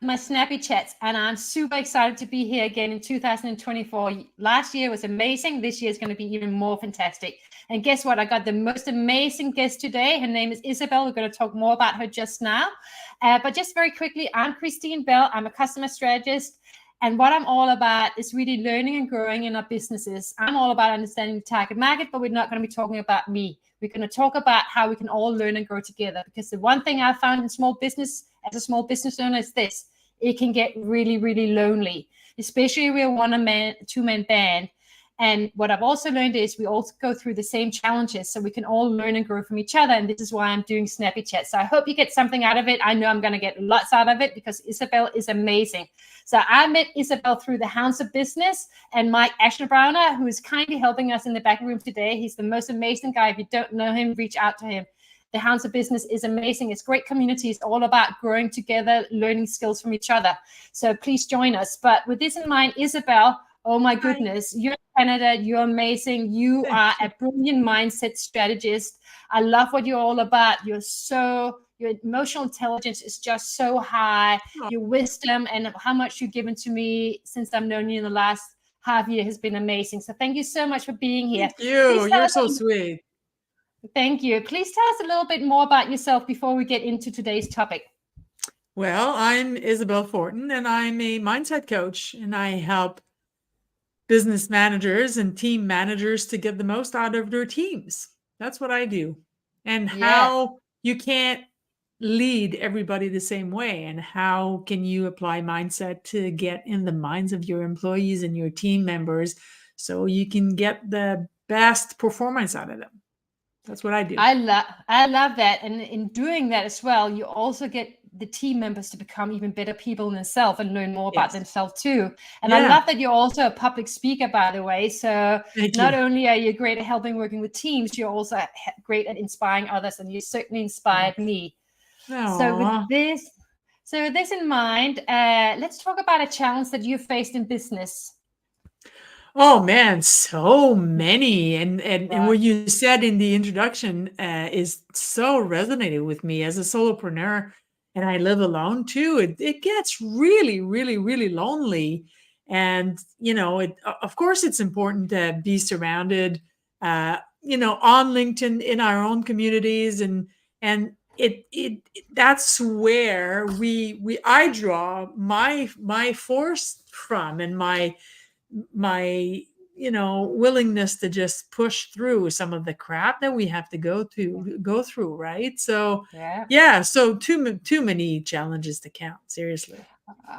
my Snappy chats, and I'm super excited to be here again in 2024. Last year was amazing. This year is going to be even more fantastic. And guess what? I got the most amazing guest today. Her name is Isabel. We're going to talk more about her just now. But just very quickly, I'm Christine Bell. I'm a customer strategist. And what I'm all about is really learning and growing in our businesses. I'm all about understanding the target market, but we're not going to be talking about me. We're going to talk about how we can all learn and grow together. Because the one thing I found in small business, as a small business owner, is this: it can get really, really lonely, especially if we're one-man, two-man band. And what I've also learned is we all go through the same challenges, so we can all learn and grow from each other. And this is why I'm doing Snappy Chat. So I hope you get something out of it. I know I'm going to get lots out of it because Isabel is amazing. So I met Isabel through the Hounds of Business and Mike Ashnebrowner, who is kindly helping us in the back room today. He's the most amazing guy. If you don't know him, reach out to him. The Hounds of Business is amazing. It's great community. It's all about growing together, learning skills from each other. So please join us. But with this in mind, Isabel, oh my goodness, you're in Canada. You're amazing. You are a brilliant mindset strategist. I love what you're all about. Your emotional intelligence is just so high. Your wisdom and how much you've given to me since I've known you in the last half year has been amazing. So thank you so much for being here. Thank you. You're so sweet. Thank you. Please tell us a little bit more about yourself before we get into today's topic. Well, I'm Isabel Fortin, and I'm a mindset coach, and I help business managers and team managers to get the most out of their teams. That's what I do. And how you can't lead everybody the same way, and how can you apply mindset to get in the minds of your employees and your team members so you can get the best performance out of them. That's what I do. I love that. And in doing that as well, you also get the team members to become even better people in themselves and learn more about themselves too. And I love that you're also a public speaker, by the way. So not only are you great at helping working with teams, you're also great at inspiring others, and you certainly inspired me. So with this in mind, let's talk about a challenge that you faced in business. Oh man, so many. And what you said in the introduction is so resonated with me as a solopreneur, and I live alone too. It gets really, really, really lonely. And, of course, it's important to be surrounded, on LinkedIn, in our own communities. And that's where I draw my force from, and my willingness to just push through some of the crap that we have to go through, right? So so too many challenges to count, seriously.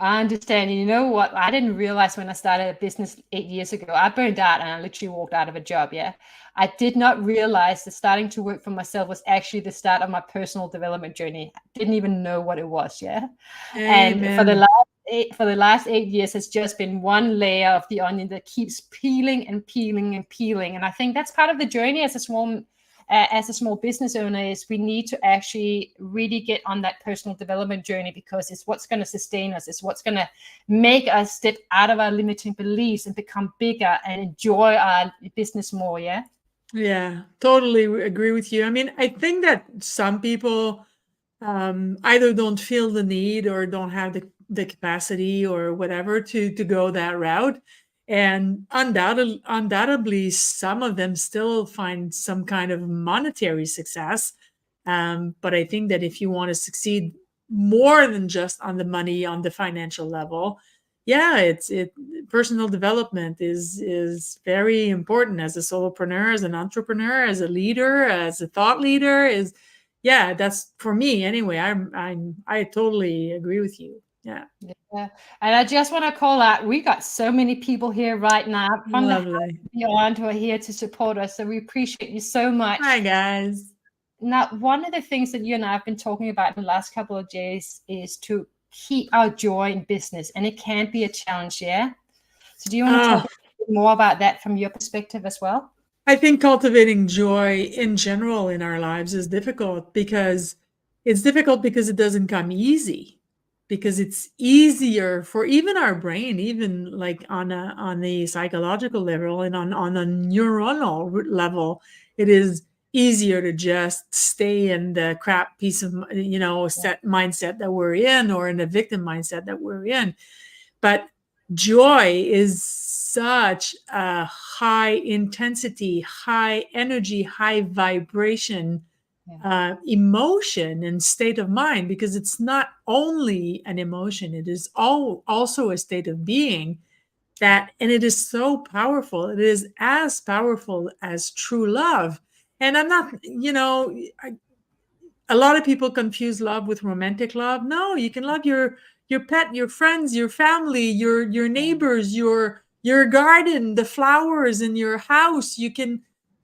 I understand. You know what? I didn't realize when I started a business 8 years ago, I burned out and I literally walked out of a job. I did not realize that starting to work for myself was actually the start of my personal development journey. I didn't even know what it was. And for the last 8 years, it's just been one layer of the onion that keeps peeling and peeling and peeling. And I think that's part of the journey as a small business owner, is we need to actually really get on that personal development journey, because it's what's going to sustain us. It's what's going to make us step out of our limiting beliefs and become bigger and enjoy our business more. Yeah, totally agree with you. I mean, I think that some people either don't feel the need or don't have the capacity or whatever to go that route. And undoubtedly, some of them still find some kind of monetary success. But I think that if you want to succeed more than just on the money, on the financial level, personal development is very important as a solopreneur, as an entrepreneur, as a leader, as a thought leader. That's for me anyway. I totally agree with you. Yeah. And I just want to call out, we got so many people here right now from the beyond who are here to support us. So we appreciate you so much. Hi, guys. Now, one of the things that you and I have been talking about in the last couple of days is to keep our joy in business, and it can be a challenge. So do you want to talk a bit more about that from your perspective as well? I think cultivating joy in general in our lives is difficult, because it doesn't come easy, because it's easier for even our brain, even like on the psychological level and on a neuronal level, it is easier to just stay in the crap piece of, set mindset that we're in, or in the victim mindset that we're in. But joy is such a high intensity, high energy, high vibration emotion and state of mind, because it's not only an emotion, it is also a state of being and it is so powerful. It is as powerful as true love. And I'm not, a lot of people confuse love with romantic love. No, you can love your pet, your friends, your family, your neighbors, your garden, the flowers in your house.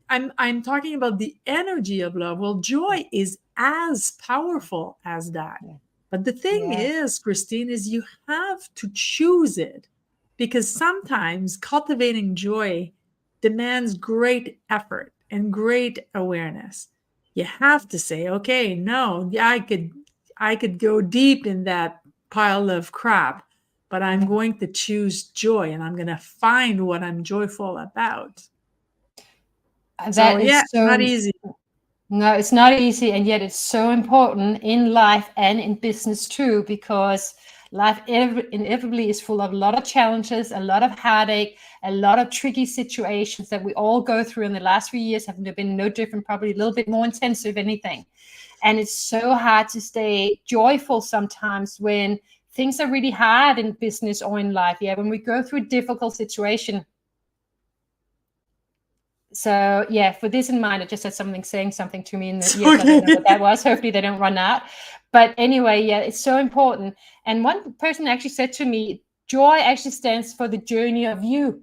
I'm talking about the energy of love. Well, joy is as powerful as that. But the thing is, Christine, is you have to choose it, because sometimes cultivating joy demands great effort and great awareness. You have to say, okay, no, I could go deep in that pile of crap, but I'm going to choose joy, and I'm going to find what I'm joyful about. That is not easy. No, it's not easy, and yet it's so important in life and in business too, because life inevitably is full of a lot of challenges, a lot of heartache, a lot of tricky situations that we all go through. In the last few years have been no different, probably a little bit more intense, if anything. And it's so hard to stay joyful sometimes when things are really hard in business or in life. Yeah, when we go through a difficult situation. So yeah, for this in mind, I just had saying something to me in the ears. I don't know what that was. Hopefully they don't run out. But anyway, yeah, it's so important. And one person actually said to me, joy actually stands for the journey of you.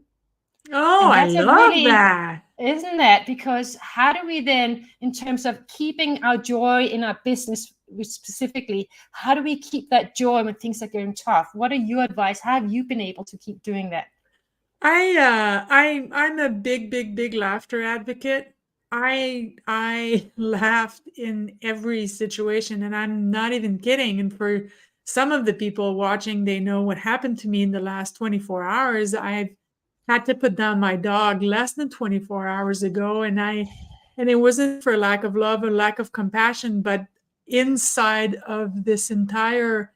Oh, I love that. Isn't that? Because how do we then, in terms of keeping our joy in our business specifically, how do we keep that joy when things are going tough? What are your advice? How have you been able to keep doing that? I'm a big laughter advocate. I laughed in every situation, and I'm not even kidding. And for some of the people watching, they know what happened to me in the last 24 hours. I've had to put down my dog less than 24 hours ago, and it wasn't for lack of love or lack of compassion, but inside of this entire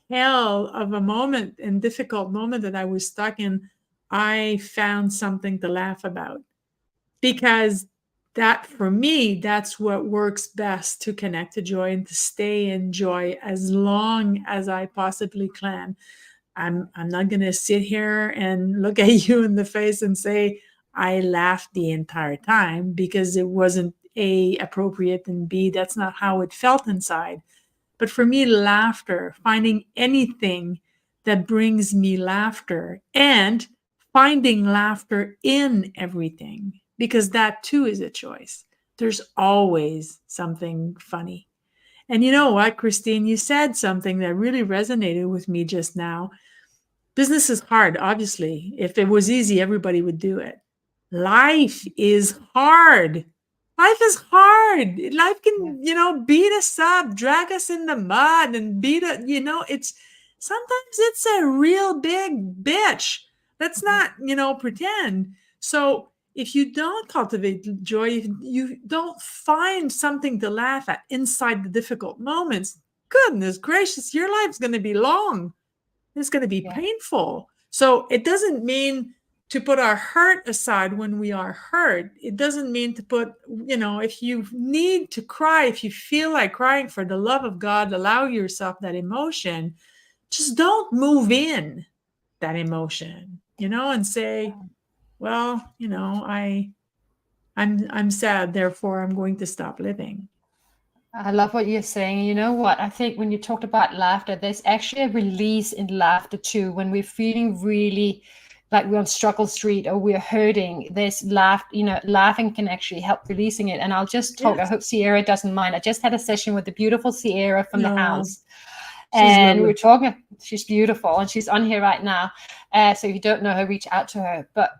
hell of a moment and difficult moment that I was stuck in, I found something to laugh about, because that, for me, that's what works best to connect to joy and to stay in joy as long as I possibly can. I'm not going to sit here and look at you in the face and say I laughed the entire time, because it wasn't A, appropriate, and B, that's not how it felt inside. But for me, laughter, finding anything that brings me laughter, and finding laughter in everything, because that too is a choice. There's always something funny. And you know what, Christine, you said something that really resonated with me just now. Business is hard, obviously. If it was easy, everybody would do it. Life is hard. Life is hard. Life can, beat us up, drag us in the mud, and sometimes it's a real big bitch. Let's not, pretend. So if you don't cultivate joy, if you don't find something to laugh at inside the difficult moments, goodness gracious, your life's going to be long. It's going to be painful. So it doesn't mean to put our hurt aside when we are hurt. It doesn't mean to put, if you need to cry, if you feel like crying, for the love of God, allow yourself that emotion. Just don't move in that emotion, and say, well, I'm sad, therefore I'm going to stop living. I love what you're saying. You know what? I think when you talked about laughter, there's actually a release in laughter too. When we're feeling really like we're on struggle street or we're hurting, there's laughing can actually help releasing it. And I'll just talk. Yes. I hope Sierra doesn't mind. I just had a session with the beautiful Sierra from the house. And we're talking. She's beautiful, and she's on here right now. So if you don't know her, reach out to her. But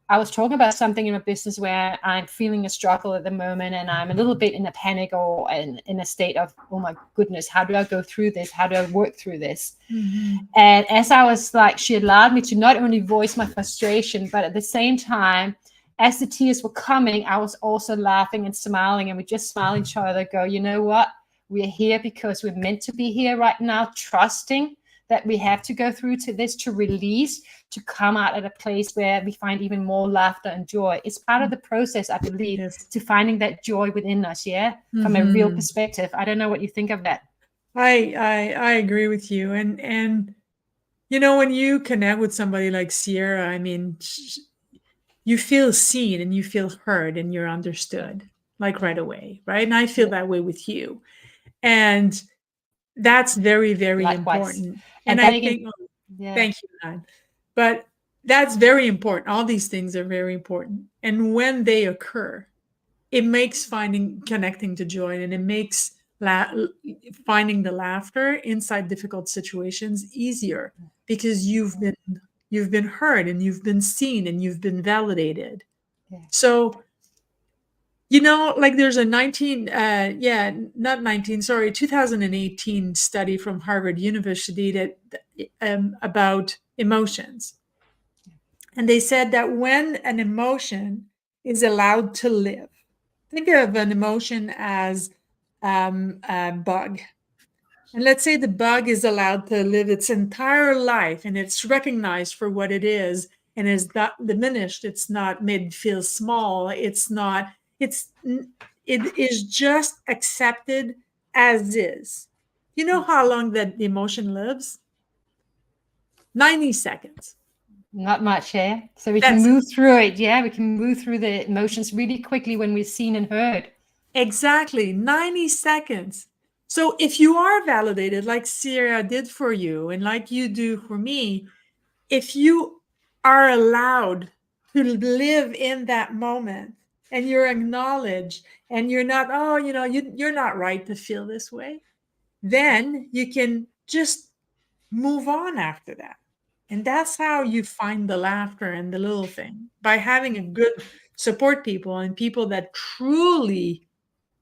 I was talking about something in my business where I'm feeling a struggle at the moment, and I'm a little bit in a panic or in a state of, oh my goodness, how do I go through this? How do I work through this? Mm-hmm. And as I was like, she allowed me to not only voice my frustration, but at the same time, as the tears were coming, I was also laughing and smiling, and we just smile each other, go, you know what? We're here because we're meant to be here right now, trusting that we have to go through to this to release, to come out at a place where we find even more laughter and joy. It's part of the process, I believe, Yes. to finding that joy within us, from a real perspective. I don't know what you think of that. I agree with you. And you know, when you connect with somebody like Sierra, I mean, you feel seen and you feel heard and you're understood, like right away, right? And I feel that way with you. And that's very, very Likewise. important. And And then I again, think, thank you, Nan. But that's very important. All these things are very important. And when they occur, it makes connecting to joy, and it makes finding the laughter inside difficult situations easier, because you've been heard and you've been seen and you've been validated. So, you know, like there's a 2018 study from Harvard University that about emotions. And they said that when an emotion is allowed to live, think of an emotion as a bug. And let's say the bug is allowed to live its entire life and it's recognized for what it is and is not diminished. It's not made feel small. It is just accepted as is. You know how long that the emotion lives? 90 seconds. Not much, yeah. So we That's can move through it, yeah. We can move through the emotions really quickly when we're seen and heard. exactly 90 seconds. So if you are validated, like Sierra did for you and like you do for me, if you are allowed to live in that moment and you're acknowledged and you're not, oh, you know, you're not right to feel this way, then you can just move on after that. And that's how you find the laughter and the little thing, by having a good support people and people that truly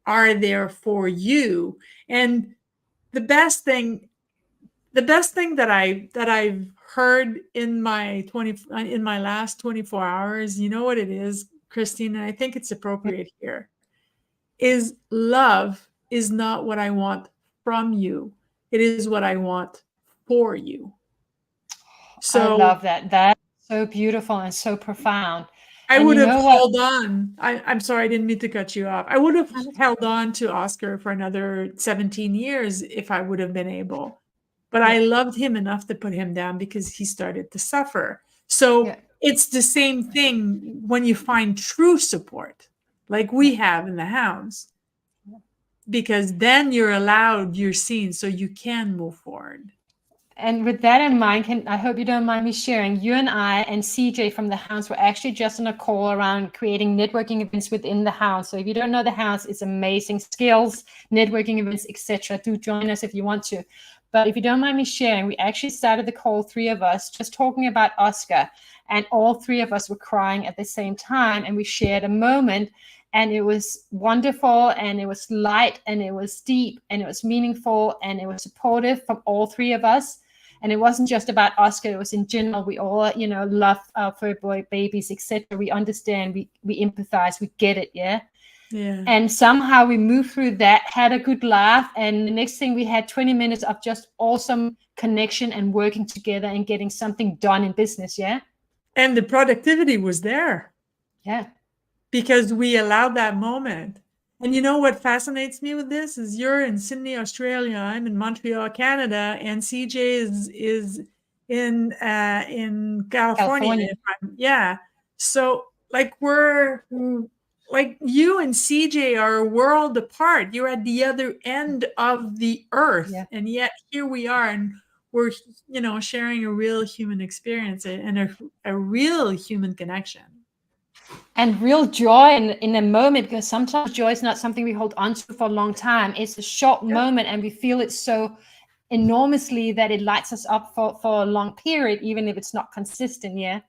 are there for you. And the best thing that I've heard in my last 24 hours, you know what it is, Christine, and I think it's appropriate here, is love is not what I want from you. It is what I want for you. I So love that. That's so beautiful and so profound. I And would you have know what? held on. I'm sorry, I didn't mean to cut you off. I would have held on to Oscar for another 17 years if I would have been able. But I loved him enough to put him down because he started to suffer. So it's the same thing when you find true support, like we have in the house, because then you're seen, so you can move forward. And with that in mind, I hope you don't mind me sharing, you and I and CJ from the house were actually just on a call around creating networking events within the house. So if you don't know the house, it's amazing skills, networking events, etc. Do join us if you want to. But if you don't mind me sharing, we actually started the call, 3 of us, just talking about Oscar. And all 3 of us were crying at the same time. And we shared a moment. And it was wonderful, and it was light, and it was deep, and it was meaningful, and it was supportive from all 3 of us. And it wasn't just about Oscar, it was in general. We all, you know, love our fur boy babies, etc. We understand, we empathize, we get it, yeah? And somehow we moved through that, had a good laugh, and the next thing we had 20 minutes of just awesome connection and working together and getting something done in business, yeah? And the productivity was there. Yeah. Because we allowed that moment. And you know what fascinates me with this is you're in Sydney, Australia. I'm in Montreal, Canada, and CJ is in California. Yeah. So like like you and CJ are a world apart. You're at the other end of the earth, and yet here we are, and we're, you know, sharing a real human experience and a real human connection. And real joy in a moment, because sometimes joy is not something we hold on to for a long time. It's a short moment, and we feel it so enormously that it lights us up for a long period, even if it's not consistent. Yeah.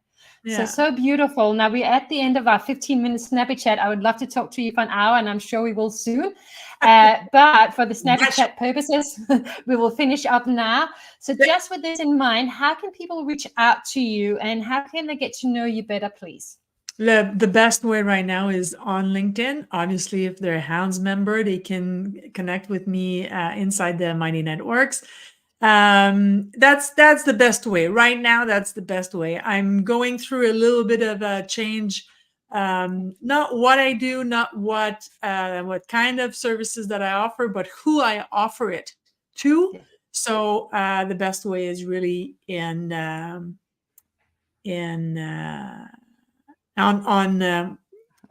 So beautiful. Now we're at the end of our 15-minute Snappy chat. I would love to talk to you for an hour, and I'm sure we will soon. But for the Snappy chat purposes, we will finish up now. So just with this in mind, how can people reach out to you, and how can they get to know you better, please? The best way right now is on LinkedIn. Obviously, if they're a Hounds member, they can connect with me inside the Mighty Networks. That's the best way right now. That's the best way. I'm going through a little bit of a change. Not what I do, not what kind of services that I offer, but who I offer it to. Yeah. So the best way is really on I'm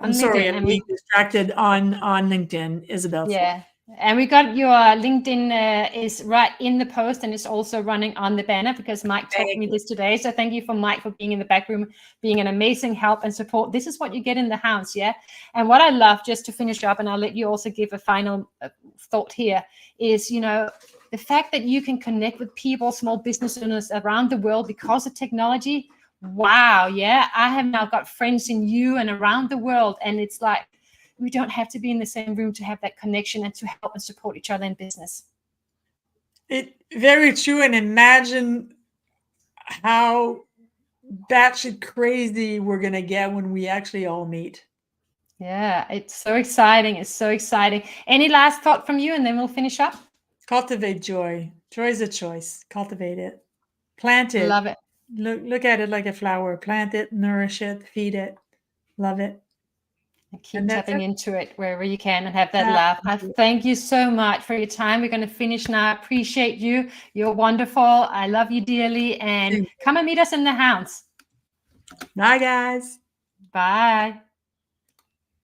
On sorry, LinkedIn, I'm and being distracted on LinkedIn, Isabel Floyd. yeah, and we got your LinkedIn is right in the post, and it's also running on the banner because Mike taught Thank me you. this today. So thank you for Mike for being in the back room, being an amazing help and support. This is what you get in the house, yeah. And what I love, just to finish up, and I'll let you also give a final thought here, is the fact that you can connect with people, small business owners around the world because of technology. Wow, yeah, I have now got friends in you and around the world, and it's like, we don't have to be in the same room to have that connection and to help and support each other in business. Very true. And imagine how batshit crazy we're going to get when we actually all meet. Yeah, it's so exciting. It's so exciting. Any last thought from you, and then we'll finish up? Cultivate joy. Joy is a choice. Cultivate it. Plant it. Love it. Look at it like a flower. Plant it, nourish it, feed it. Love it. And keep And that's tapping it. into it wherever you can and have that laugh. I thank you so much for your time. We're going to finish now. I appreciate you. You're wonderful. I love you dearly. And come and meet us in the house. Bye, guys. Bye.